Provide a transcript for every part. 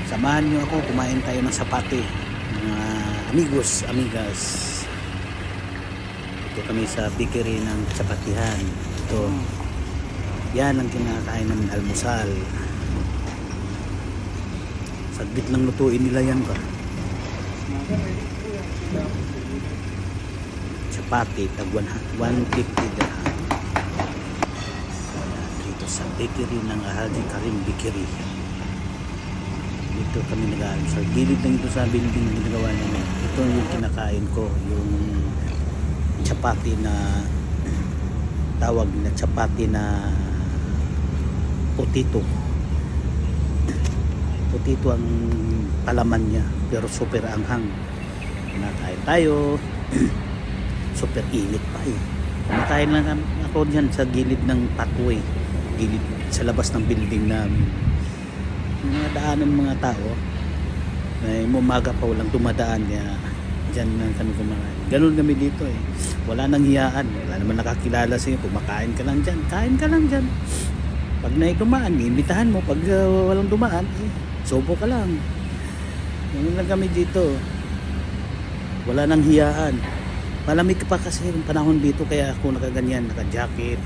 Samahan nyo ako, kumain tayo ng sapate, mga amigos, amigas. Ito kami sa bakery ng Chapatihan. Ito, yan ang kinakain namin, almusal. Saglit lang lutuin nila yan ba? Chapati, tag 150 dirham. Dito sa bakery ng Haji Karim Bakery. Dito kami nag-aaral. Sa gilid lang ito sa building na ginagawa namin. Ito yung kinakain ko, yung chapati na tawag na chapati na potato. Potato ang palaman niya, pero super anghang. Kinakain tayo. Super init pa eh. Kumakain lang ako dyan sa gilid ng pathway, gilid sa labas ng building namin. Mga daanan mga tao ay umaga pa walang dumadaan, kaya dyan lang kami kumakain. Ganun kami dito eh, wala nang hiyaan, wala naman nakakilala sa'yo. Kumakain ka lang dyan, kain ka lang dyan. Pag may dumaan, iimbitahan mo. Pag walang dumaan, sobo ka lang. Ganun lang kami dito, wala nang hiyaan. Malamig pa kasi yung panahon dito, kaya ako nakaganyan, naka-jacket.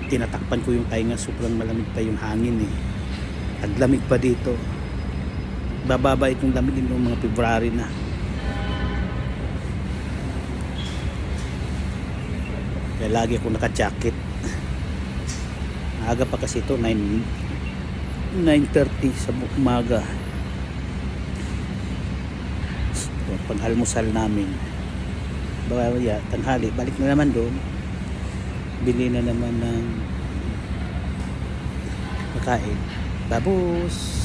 Tinatakpan ko yung tainga, sobrang malamig pa yung hangin eh. Taglamig pa dito. Bababa itong lamig ng mga February na. Kaya lagi ako naka-jacket. Aga pa kasi ito, 9:30 sa umaga. Pang-almusal namin. Bawaya, tanghali, balik na naman doon. Bili na naman ng pagkain. Babos!